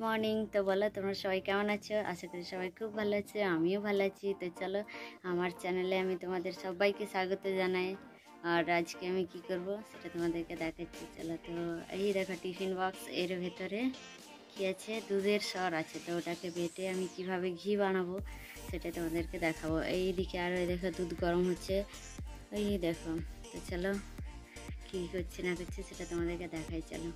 Morning. তো বলো তোমরা সবাই কেমন আছো? আশা করি সবাই খুব ভালো আছে, আমিও ভালো আছি। তো চলো আমার চ্যানেলে আমি তোমাদের সবাইকে স্বাগত জানাই। আর আজকে আমি কি করব সেটা তোমাদেরকে দেখাচ্ছি। চলো, তো এই দেখো টিফিন বক্স, এর ভেতরে কি আছে, দুধের সর আছে। তো ওটাকে বেটে আমি কিভাবে ঘি বানাবো সেটা তোমাদেরকে দেখাবো। এই দিকে আর ওই দেখো দুধ গরম হচ্ছে, এই দেখো। তো চলো কী করছে না করছে সেটা তোমাদেরকে দেখাই। চলো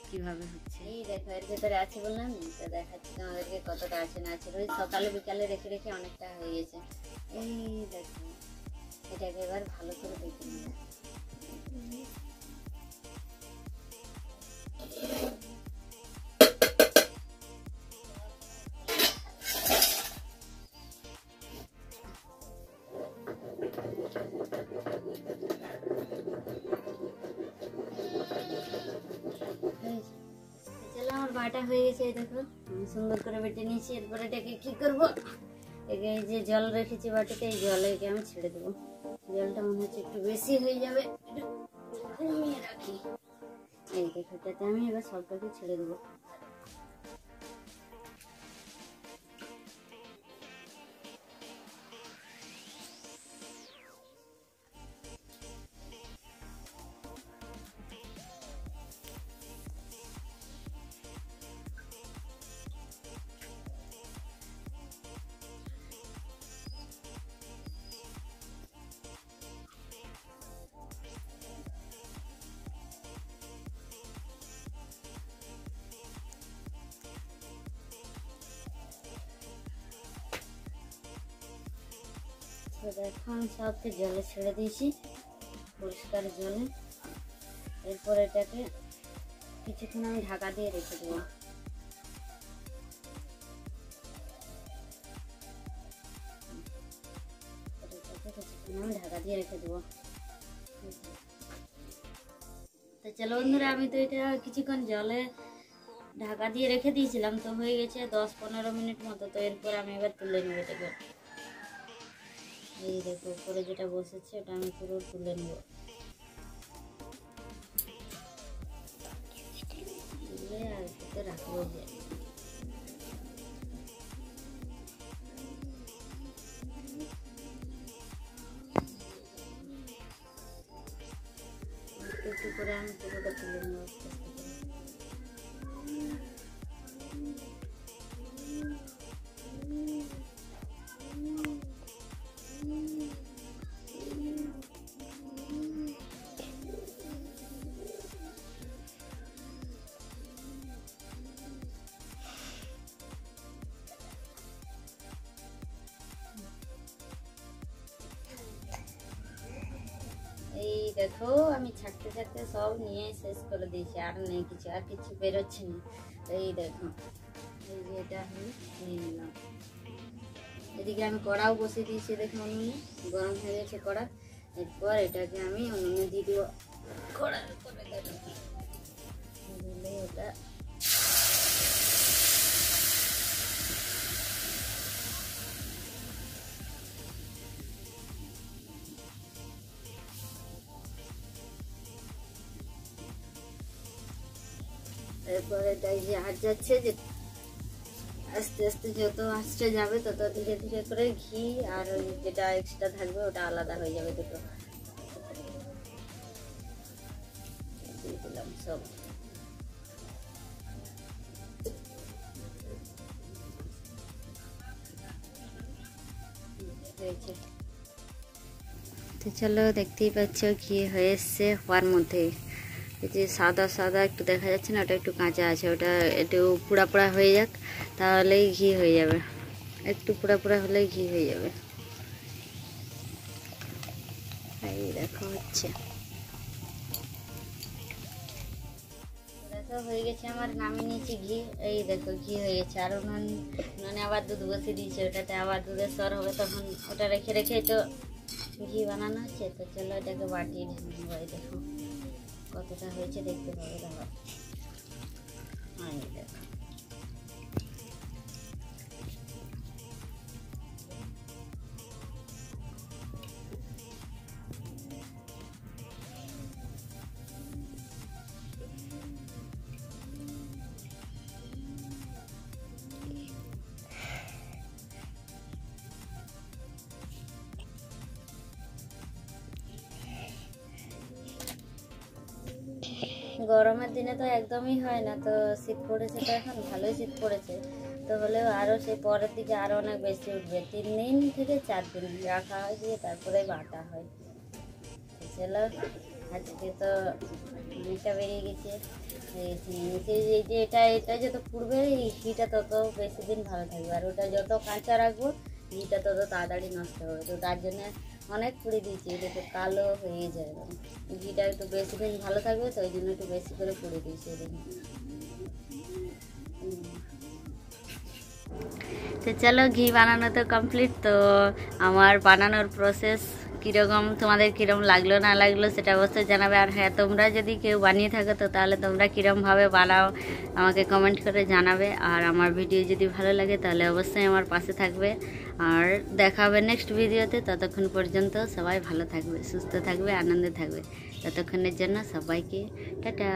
কিভাবে হচ্ছে। এই দেখো এর ভেতরে আছে বললাম, তো দেখাচ্ছি তোমাদেরকে কতটা আছে না আছে। ওই সকালে বিকালে রেখে রেখে অনেকটা হয়ে গেছে। এই দেখো এটাকে এবার ভালো করে বেটে নেবো। আমার বাটা হয়ে গেছে, এই দেখো সুন্দর করে বেটে নিয়েছি। এরপরে এটাকে কি করবো, একে এই যে জল রেখেছি বাটিতে, এই জলেকে আমি ছেড়ে দেবো। জলটা মনে হচ্ছে একটু বেশি হয়ে যাবে, কমিয়ে রাখি। এই দেখো এটাতে আমি এবার সবটাকে ছেড়ে দেবো। দেখো আমি সবকে জলে ছেড়ে দিয়েছি, পরিষ্কার জলে। এরপর এটাকে কিছুক্ষণ আমি ঢাকা দিয়ে রেখে দেবো। কিছুক্ষণ আমি ঢাকা দিয়ে রেখে দেবো। তো চলো বন্ধুরা, আমি তো এটা কিছুক্ষণ জলে ঢাকা দিয়ে রেখে দিয়েছিলাম, তো হয়ে গেছে 10-15 মিনিট মতো। তো এরপর আমি এবার তুলে নেবো এটাকে। এই দেখো উপরে যেটা বসেছে ওটা আমি পুরো তুলে নেবো। তুলে আর এটাতে রাখবো। যে একটু করে আমি পুরোটা তুলে নেবো আস্তে আস্তে করে। এই দেখো আমি ছাড়তে ছাড়তে সব নিয়ে শেষ করে দিয়েছি, আর নেই কিছু, আর কিছু বেরোচ্ছে না। এই দেখো এই যে এটা আমি নিয়ে নিলাম। এদিকে আমি কড়াও বসিয়ে দিয়েছি, দেখো উনুনে গরম হয়ে গেছে কড়া। এরপর এটাকে আমি উনুনে দিয়ে দিব। কড়ার উপরে দিলে ওটা এরপর এটাই যে আঁচ যাচ্ছে, যে আস্তে আস্তে যত আঁচটা যাবে তত ধীরে ধীরে করে ঘি আর ওই যেটা এক্সট্রা থাকবে ওটা আলাদা হয়ে যাবে। দুটো দিয়ে দিলাম সব। হয়েছে। তো চলো দেখতেই পাচ্ছ ঘি হয়ে এসছে হওয়ার মধ্যে। এই যে সাদা সাদা একটু দেখা যাচ্ছে না, ওটা একটু কাঁচা আছে, ওটা একটু পোড়া পোড়া হয়ে যাক, তাহলেই ঘি হয়ে যাবে। একটু পোড়া পোড়া হলেই ঘি হয়ে যাবে। এই দেখো হচ্ছে, দেখো হয়ে গেছে আমার, নামিয়ে নিয়েছি ঘি। এই দেখো ঘি হয়ে গেছে। আর উনুনে আবার দুধ বসিয়ে দিয়েছে, ওটাতে আবার দুধের সর হবে, তখন ওটা রেখে রেখে তো ঘি বানানো হচ্ছে। তো চলো এটাকে বাটিয়ে ঢেলে নেবো। এই দেখো কতটা হয়েছে দেখতে পাবে। দেখো এই দেখো গরমের দিনে তো একদমই হয় না, তো শীত পড়েছে তো এখন ভালোই শীত পড়েছে, তো হলেও আরও সেই পরের দিকে আরও অনেক বেশি উঠবে। 3 দিন থেকে 4 দিন রাখা হয়, দিয়ে তারপরে বাটা হয়। চলো আজকে তো ঘিটা বেরিয়ে গেছে, এই যে এটা যত পুড়বে এই ঘিটা তত বেশি দিন ভালো থাকবে, আর ওটা যত কাঁচা রাখবো ঘিটা তত তাড়াতাড়ি নষ্ট হবে। তো তার জন্য অনেক পুড়ে দিয়েছি, এটা একটু কালো হয়ে যায়, ঘিটা একটু বেশি দিন ভালো থাকবে, তো ওই জন্য একটু বেশি করে পুড়ে দিয়েছি এদিকে। তো চলো ঘি বানানো তো কমপ্লিট। তো আমার বানানোর প্রসেস কীরকম, তোমাদের কীরকম লাগলো না লাগলো সেটা অবশ্যই জানাবে। আর হ্যাঁ, তোমরা যদি কেউ বানিয়ে থাকো তো তাহলে তোমরা কীরকমভাবে বানাও আমাকে কমেন্ট করে জানাবে। আর আমার ভিডিও যদি ভালো লাগে তাহলে অবশ্যই আমার পাশে থাকবে। আর দেখা হবে নেক্সট ভিডিওতে। ততক্ষণ পর্যন্ত সবাই ভালো থাকবে, সুস্থ থাকবে, আনন্দে থাকবে। ততক্ষণের জন্য সবাইকে টাটা।